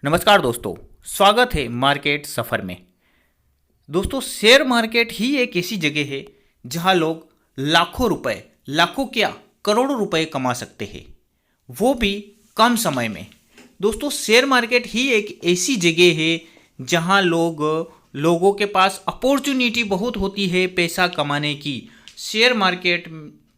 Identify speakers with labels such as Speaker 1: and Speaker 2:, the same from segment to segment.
Speaker 1: नमस्कार दोस्तों, स्वागत है मार्केट सफ़र में। दोस्तों, शेयर मार्केट ही एक ऐसी जगह है जहां लोग लाखों रुपए, लाखों क्या करोड़ों रुपए कमा सकते हैं, वो भी कम समय में। दोस्तों, शेयर मार्केट ही एक ऐसी जगह है जहां लोगों के पास अपॉर्चुनिटी बहुत होती है पैसा कमाने की। शेयर मार्केट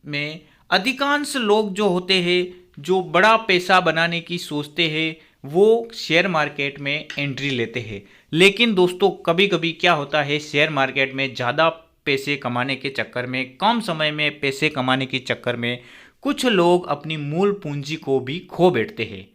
Speaker 1: में अधिकांश लोग जो होते हैं, जो बड़ा पैसा बनाने की सोचते हैं, वो शेयर मार्केट में एंट्री लेते हैं। लेकिन दोस्तों, कभी कभी क्या होता है, शेयर मार्केट में ज़्यादा पैसे कमाने के चक्कर में, कम समय में पैसे कमाने के चक्कर में कुछ लोग अपनी मूल पूंजी को भी खो बैठते हैं।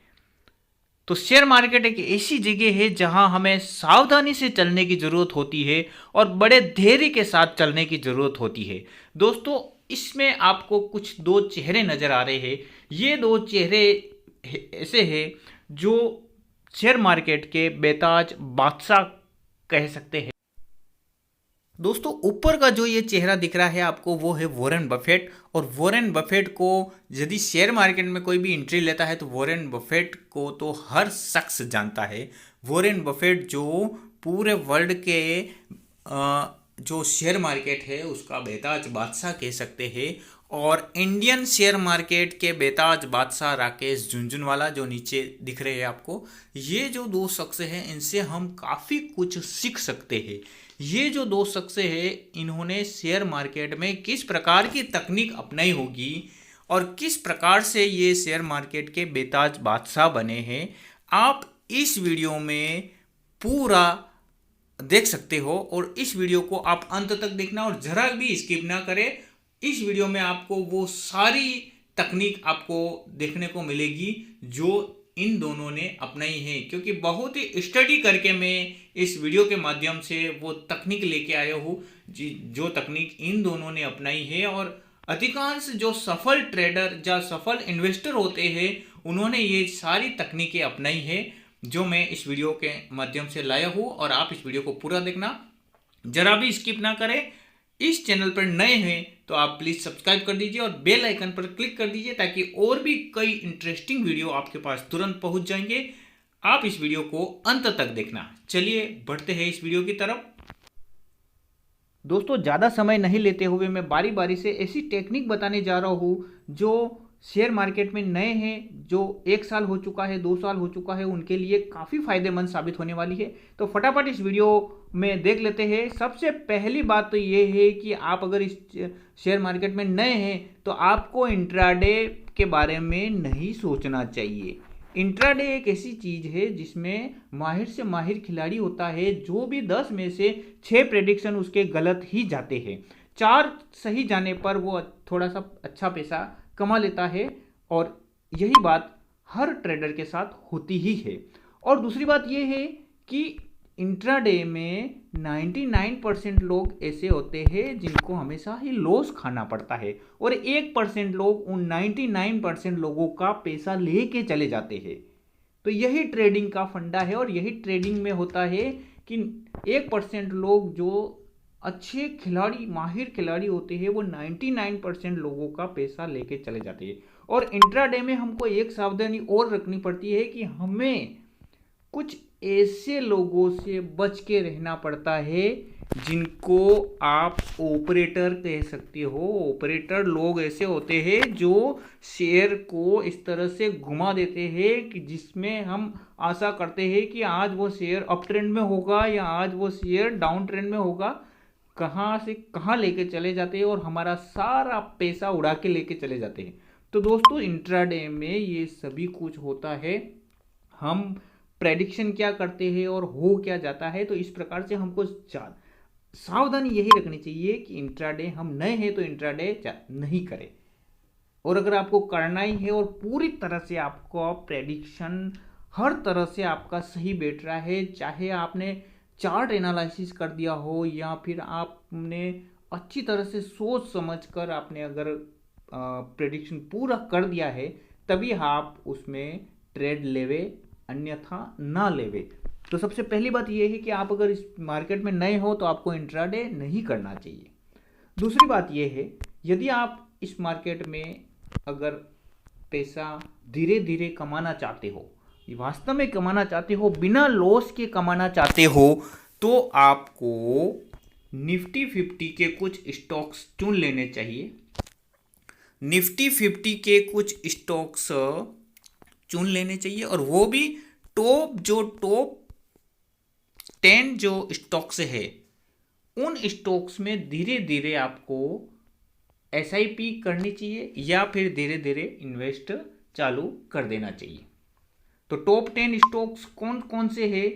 Speaker 1: तो शेयर मार्केट एक ऐसी जगह है जहां हमें सावधानी से चलने की ज़रूरत होती है और बड़े धैर्य के साथ चलने की ज़रूरत होती है। दोस्तों, इसमें आपको कुछ दो चेहरे नज़र आ रहे हैं। ये दो चेहरे ऐसे हैं जो शेयर मार्केट के बेताज बादशाह कह सकते हैं। दोस्तों, ऊपर का जो ये चेहरा दिख रहा है आपको, वो है वॉरेन बफेट। और वॉरेन बफेट को यदि शेयर मार्केट में कोई भी एंट्री लेता है तो वॉरेन बफेट को तो हर शख्स जानता है। वॉरेन बफेट जो पूरे वर्ल्ड के जो शेयर मार्केट है उसका बेताज बादशाह कह सकते हैं। और इंडियन शेयर मार्केट के बेताज बादशाह राकेश झुनझुनवाला जो नीचे दिख रहे हैं आपको, ये जो दो शख्स हैं इनसे हम काफ़ी कुछ सीख सकते हैं। ये जो दो शख्स हैं, इन्होंने शेयर मार्केट में किस प्रकार की तकनीक अपनाई होगी और किस प्रकार से ये शेयर मार्केट के बेताज बादशाह बने हैं, आप इस वीडियो में पूरा देख सकते हो। और इस वीडियो को आप अंत तक देखना और जरा भी स्किप ना करें। इस वीडियो में आपको वो सारी तकनीक आपको देखने को मिलेगी जो इन दोनों ने अपनाई है, क्योंकि बहुत ही स्टडी करके मैं इस वीडियो के माध्यम से वो तकनीक लेके आया हूँ जो तकनीक इन दोनों ने अपनाई है। और अधिकांश जो सफल ट्रेडर या सफल इन्वेस्टर होते हैं, उन्होंने ये सारी तकनीकें अपनाई है जो मैं इस वीडियो के माध्यम से लाया हूँ। और आप इस वीडियो को पूरा देखना, जरा भी स्किप ना करें। इस चैनल पर नए हैं तो आप प्लीज़ सब्सक्राइब कर दीजिए और बेल आइकन पर क्लिक कर दीजिए ताकि और भी कई इंटरेस्टिंग वीडियो आपके पास तुरंत पहुंच जाएंगे। आप इस वीडियो को अंत तक देखना। चलिए बढ़ते हैं इस वीडियो की तरफ। दोस्तों, ज़्यादा समय नहीं लेते हुए मैं बारी बारी से ऐसी टेक्निक बताने जा रहा हूँ जो शेयर मार्केट में नए हैं, जो 1 साल हो चुका है, 2 साल हो चुका है, उनके लिए काफ़ी फायदेमंद साबित होने वाली है। तो फटाफट इस वीडियो में देख लेते हैं। सबसे पहली बात तो ये है कि आप अगर इस शेयर मार्केट में नए हैं तो आपको इंट्राडे के बारे में नहीं सोचना चाहिए। इंट्राडे एक ऐसी चीज है जिसमें माहिर से माहिर खिलाड़ी होता है, जो भी 10 में से 6 प्रेडिक्शन उसके गलत ही जाते हैं, 4 सही जाने पर वो थोड़ा सा अच्छा पैसा कमा लेता है। और यही बात हर ट्रेडर के साथ होती ही है। और दूसरी बात यह है कि इंट्राडे में 99% लोग ऐसे होते हैं जिनको हमेशा ही लॉस खाना पड़ता है और 1% लोग उन 99% लोगों का पैसा लेके चले जाते हैं। तो यही ट्रेडिंग का फंडा है और यही ट्रेडिंग में होता है कि 1% लोग जो अच्छे खिलाड़ी, माहिर खिलाड़ी होते हैं, वो 99% लोगों का पैसा लेके चले जाते हैं। और इंट्राडे में हमको एक सावधानी और रखनी पड़ती है कि हमें कुछ ऐसे लोगों से बच के रहना पड़ता है जिनको आप ऑपरेटर कह सकते हो। ऑपरेटर लोग ऐसे होते हैं जो शेयर को इस तरह से घुमा देते हैं कि जिसमें हम आशा करते हैं कि आज वो शेयर अप ट्रेंड में होगा या आज वो शेयर डाउन ट्रेंड में होगा, कहाँ से कहाँ लेके चले जाते हैं और हमारा सारा पैसा उड़ा के लेके चले जाते हैं। तो दोस्तों, इंट्राडे में ये सभी कुछ होता है। हम प्रेडिक्शन क्या करते हैं और हो क्या जाता है, तो इस प्रकार से हमको सावधानी यही रखनी चाहिए कि इंट्राडे, हम नए हैं तो इंट्राडे नहीं करें। और अगर आपको करना ही है और पूरी तरह से आपको प्रेडिक्शन हर तरह से आपका सही बैठ रहा है, चाहे आपने चार्ट एनालिसिस कर दिया हो या फिर आपने अच्छी तरह से सोच समझ कर आपने अगर प्रेडिक्शन पूरा कर दिया है, तभी आप उसमें ट्रेड लेवे, अन्यथा ना लेवे। तो सबसे पहली बात यह है कि आप अगर इस मार्केट में नए हो तो आपको इंट्राडे नहीं करना चाहिए। दूसरी बात यह है, यदि आप इस मार्केट में अगर पैसा धीरे धीरे कमाना चाहते हो वास्तव में कमाना चाहते हो, बिना लॉस के कमाना चाहते हो, तो आपको निफ्टी 50 के कुछ स्टॉक्स चुन लेने चाहिए। निफ्टी 50 के कुछ स्टॉक्स चुन लेने चाहिए, और वो भी टॉप 10 जो स्टॉक्स है, उन स्टॉक्स में धीरे धीरे आपको एसआईपी करनी चाहिए या फिर धीरे धीरे इन्वेस्ट चालू कर देना चाहिए। तो टॉप 10 स्टॉक्स कौन कौन से हैं,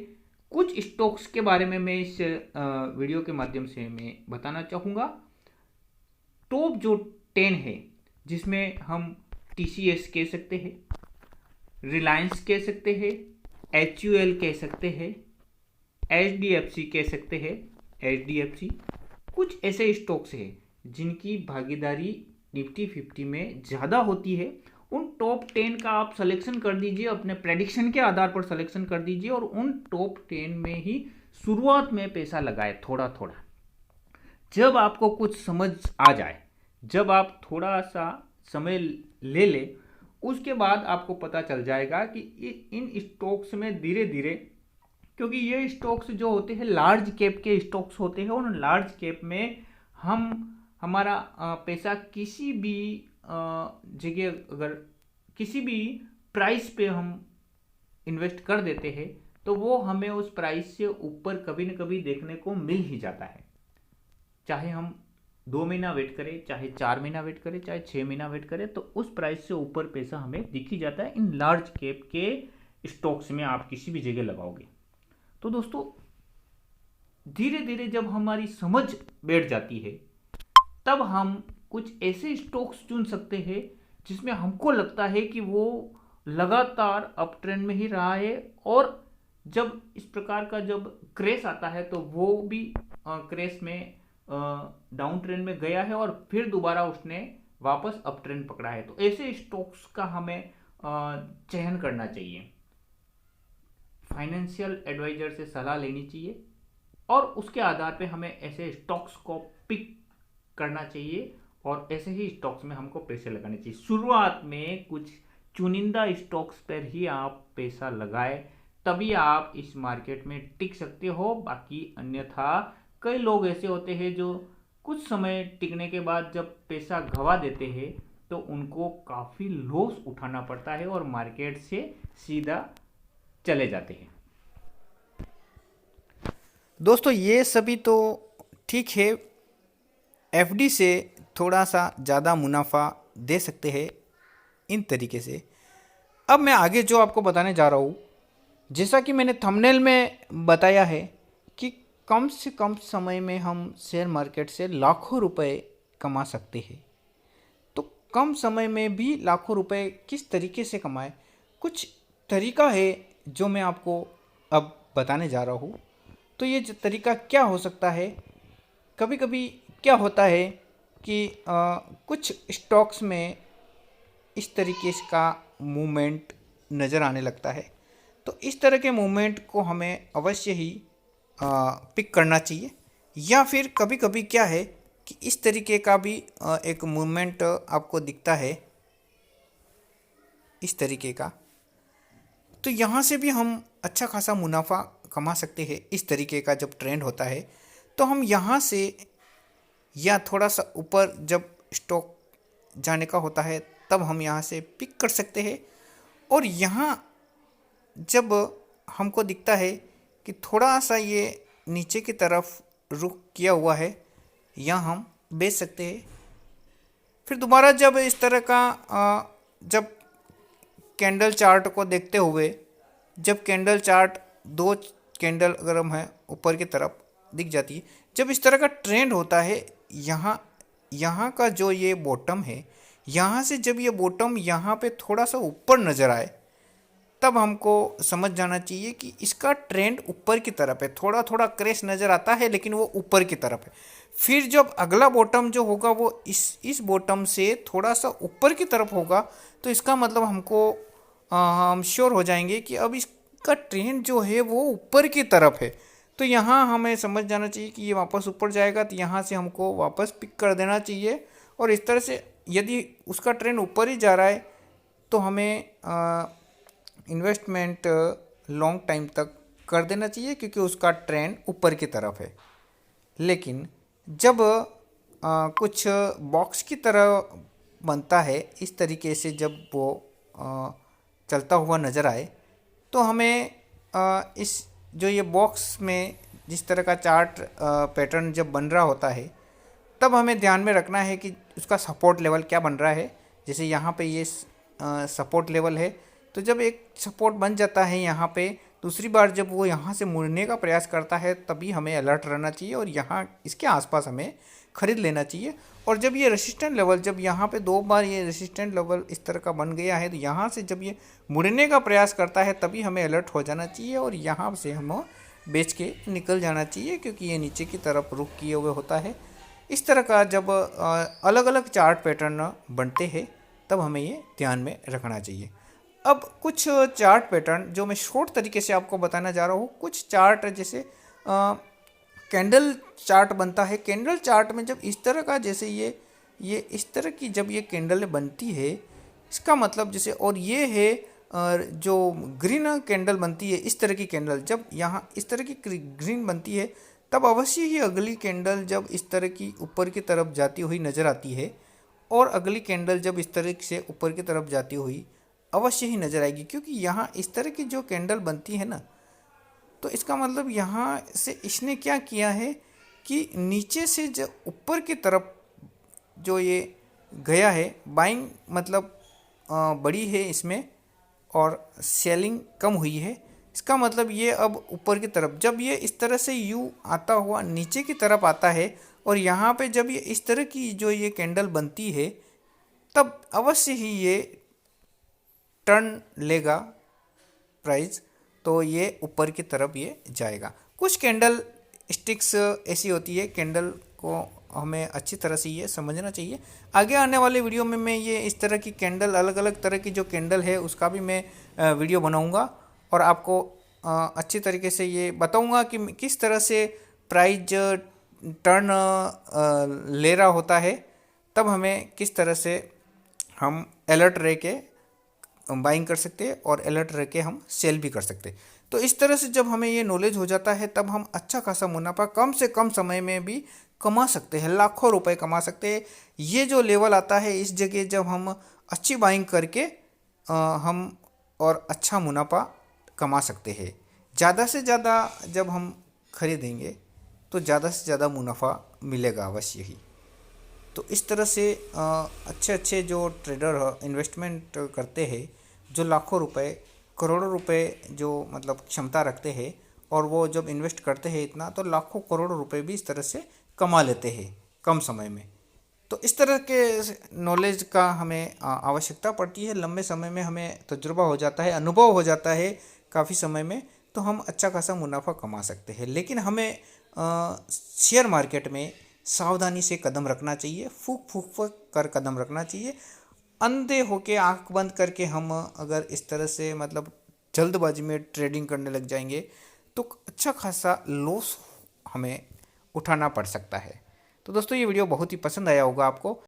Speaker 1: कुछ स्टॉक्स के बारे में मैं इस वीडियो के माध्यम से मैं बताना चाहूँगा। टॉप जो 10 है, जिसमें हम टीसीएस कह सकते हैं, रिलायंस कह सकते हैं, एचयूएल कह सकते हैं, एचडीएफसी कह सकते हैं, एचडीएफसी, कुछ ऐसे स्टॉक्स हैं जिनकी भागीदारी निफ्टी 50 में ज़्यादा होती है। उन टॉप 10 का आप सिलेक्शन कर दीजिए, अपने प्रेडिक्शन के आधार पर सिलेक्शन कर दीजिए, और उन टॉप 10 में ही शुरुआत में पैसा लगाए थोड़ा थोड़ा। जब आपको कुछ समझ आ जाए, जब आप थोड़ा सा समय ले ले, उसके बाद आपको पता चल जाएगा कि इन स्टॉक्स में धीरे धीरे, क्योंकि ये स्टॉक्स जो होते हैं लार्ज कैप के स्टॉक्स होते हैं, और लार्ज कैप में हमारा पैसा किसी भी जगह, अगर किसी भी प्राइस पे हम इन्वेस्ट कर देते हैं, तो वो हमें उस प्राइस से ऊपर कभी न कभी देखने को मिल ही जाता है। चाहे हम 2 महीना वेट करें, चाहे 4 महीना वेट करें, चाहे 6 महीना वेट करें, तो उस प्राइस से ऊपर पैसा हमें दिख ही जाता है इन लार्ज कैप के स्टॉक्स में आप किसी भी जगह लगाओगे। तो दोस्तों, धीरे धीरे जब हमारी समझ बैठ जाती है, तब हम कुछ ऐसे स्टॉक्स चुन सकते हैं जिसमें हमको लगता है कि वो लगातार अप ट्रेंड में ही रहा है, और जब इस प्रकार का जब क्रैश आता है तो वो भी क्रैश में डाउन ट्रेंड में गया है, और फिर दोबारा उसने वापस अप ट्रेंड पकड़ा है। तो ऐसे स्टॉक्स का हमें चयन करना चाहिए, फाइनेंशियल एडवाइजर से सलाह लेनी चाहिए, और उसके आधार पे हमें ऐसे स्टॉक्स को पिक करना चाहिए, और ऐसे ही स्टॉक्स में हमको पैसे लगाने चाहिए। शुरुआत में कुछ चुनिंदा स्टॉक्स पर ही आप पैसा लगाए, तभी आप इस मार्केट में टिक सकते हो। बाकी अन्यथा कई लोग ऐसे होते हैं जो कुछ समय टिकने के बाद जब पैसा गवा देते हैं, तो उनको काफ़ी लॉस उठाना पड़ता है और मार्केट से सीधा चले जाते हैं।
Speaker 2: दोस्तों, ये सभी तो ठीक है, एफडी से थोड़ा सा ज़्यादा मुनाफा दे सकते हैं इन तरीके से। अब मैं आगे जो आपको बताने जा रहा हूँ, जैसा कि मैंने थंबनेल में बताया है कि कम से कम समय में हम शेयर मार्केट से लाखों रुपए कमा सकते हैं। तो कम समय में भी लाखों रुपए किस तरीके से कमाएं, कुछ तरीका है जो मैं आपको अब बताने जा रहा हूँ। तो ये तरीका क्या हो सकता है, कभी कभी क्या होता है कि कुछ स्टॉक्स में इस तरीके का मूवमेंट नज़र आने लगता है, तो इस तरह के मूवमेंट को हमें अवश्य ही पिक करना चाहिए। या फिर कभी कभी क्या है कि इस तरीके का भी एक मूवमेंट आपको दिखता है इस तरीके का, तो यहाँ से भी हम अच्छा खासा मुनाफा कमा सकते हैं। इस तरीके का जब ट्रेंड होता है, तो हम यहाँ से या थोड़ा सा ऊपर जब स्टॉक जाने का होता है, तब हम यहाँ से पिक कर सकते हैं। और यहाँ जब हमको दिखता है कि थोड़ा सा ये नीचे की तरफ रुख किया हुआ है, यहाँ हम बेच सकते हैं। फिर दोबारा जब इस तरह का जब कैंडल चार्ट को देखते हुए, जब कैंडल चार्ट 2 कैंडल अगर हम है ऊपर की तरफ दिख जाती है, जब इस तरह का ट्रेंड होता है, यहाँ का जो ये बॉटम है, यहाँ से जब ये बॉटम यहाँ पे थोड़ा सा ऊपर नज़र आए, तब हमको समझ जाना चाहिए कि इसका ट्रेंड ऊपर की तरफ है। थोड़ा थोड़ा क्रैश नज़र आता है, लेकिन वो ऊपर की तरफ है। फिर जब अगला बॉटम जो होगा वो इस बॉटम से थोड़ा सा ऊपर की तरफ होगा, तो इसका मतलब हमको हम श्योर हो जाएंगे कि अब इसका ट्रेंड जो है वो ऊपर की तरफ है। तो यहाँ हमें समझ जाना चाहिए कि ये वापस ऊपर जाएगा, तो यहाँ से हमको वापस पिक कर देना चाहिए। और इस तरह से यदि उसका ट्रेंड ऊपर ही जा रहा है, तो हमें इन्वेस्टमेंट लॉन्ग टाइम तक कर देना चाहिए क्योंकि उसका ट्रेंड ऊपर की तरफ है। लेकिन जब कुछ बॉक्स की तरह बनता है, इस तरीके से जब वो चलता हुआ नज़र आए, तो हमें इस जो ये बॉक्स में जिस तरह का चार्ट पैटर्न जब बन रहा होता है, तब हमें ध्यान में रखना है कि उसका सपोर्ट लेवल क्या बन रहा है। जैसे यहाँ पे ये सपोर्ट लेवल है, तो जब एक सपोर्ट बन जाता है यहाँ पे, दूसरी बार जब वो यहाँ से मुड़ने का प्रयास करता है तभी हमें अलर्ट रहना चाहिए और यहाँ इसके आसपास हमें खरीद लेना चाहिए। और जब ये रेसिस्टेंट लेवल, जब यहाँ पे 2 बार ये रेसिस्टेंट लेवल इस तरह का बन गया है, तो यहाँ से जब ये मुड़ने का प्रयास करता है तभी हमें अलर्ट हो जाना चाहिए और यहाँ से हम बेच के निकल जाना चाहिए, क्योंकि ये नीचे की तरफ रुख किए हुए होता है। इस तरह का जब अलग अलग चार्ट पैटर्न बनते हैं तब हमें ये ध्यान में रखना चाहिए। अब कुछ चार्ट पैटर्न जो मैं शॉर्ट तरीके से आपको बताना जा रहा हूँ, कुछ चार्ट जैसे कैंडल चार्ट बनता है। कैंडल चार्ट में जब इस तरह का, जैसे ये इस तरह की जब ये कैंडल बनती है, इसका मतलब जैसे, और ये है जो ग्रीन कैंडल बनती है, इस तरह की कैंडल जब यहाँ इस तरह की ग्रीन बनती है, तब अवश्य ही अगली कैंडल जब इस तरह की ऊपर की तरफ जाती हुई नज़र आती है और अगली कैंडल जब इस तरह से ऊपर की तरफ जाती हुई अवश्य ही नज़र आएगी। क्योंकि यहाँ इस तरह की जो कैंडल बनती है ना, तो इसका मतलब यहाँ से इसने क्या किया है कि नीचे से जो ऊपर की तरफ जो ये गया है, बाइंग मतलब बड़ी है इसमें और सेलिंग कम हुई है। इसका मतलब ये अब ऊपर की तरफ, जब ये इस तरह से यू आता हुआ नीचे की तरफ आता है और यहाँ पे जब ये इस तरह की जो ये कैंडल बनती है, तब अवश्य ही ये टर्न लेगा प्राइस, तो ये ऊपर की तरफ ये जाएगा। कुछ कैंडल स्टिक्स ऐसी होती है, कैंडल को हमें अच्छी तरह से ये समझना चाहिए। आगे आने वाले वीडियो में मैं ये इस तरह की कैंडल, अलग अलग तरह की जो कैंडल है उसका भी मैं वीडियो बनाऊंगा और आपको अच्छी तरीके से ये बताऊंगा कि किस तरह से प्राइस टर्न ले रहा होता है, तब हमें किस तरह से हम अलर्ट रह के बाइंग कर सकते हैं और अलर्ट रह के हम सेल भी कर सकते हैं। तो इस तरह से जब हमें ये नॉलेज हो जाता है तब हम अच्छा खासा मुनाफा कम से कम समय में भी कमा सकते हैं, लाखों रुपए कमा सकते हैं। ये जो लेवल आता है, इस जगह जब हम अच्छी बाइंग करके हम और अच्छा मुनाफा कमा सकते हैं। ज़्यादा से ज़्यादा जब हम खरीदेंगे तो ज़्यादा से ज़्यादा मुनाफा मिलेगा अवश्य ही। तो इस तरह से अच्छे अच्छे जो ट्रेडर इन्वेस्टमेंट करते हैं, जो लाखों रुपए, करोड़ों रुपए जो मतलब क्षमता रखते हैं, और वो जब इन्वेस्ट करते हैं इतना, तो लाखों करोड़ों रुपए भी इस तरह से कमा लेते हैं कम समय में। तो इस तरह के नॉलेज का हमें आवश्यकता पड़ती है। लंबे समय में हमें तजुर्बा हो जाता है, अनुभव हो जाता है काफ़ी समय में, तो हम अच्छा खासा मुनाफा कमा सकते हैं। लेकिन हमें शेयर मार्केट में सावधानी से कदम रखना चाहिए, फूक फूक कर कदम रखना चाहिए। अंधे होके, आंख बंद करके हम अगर इस तरह से मतलब जल्दबाजी में ट्रेडिंग करने लग जाएंगे तो अच्छा खासा लॉस हमें उठाना पड़ सकता है। तो दोस्तों, ये वीडियो बहुत ही पसंद आया होगा आपको।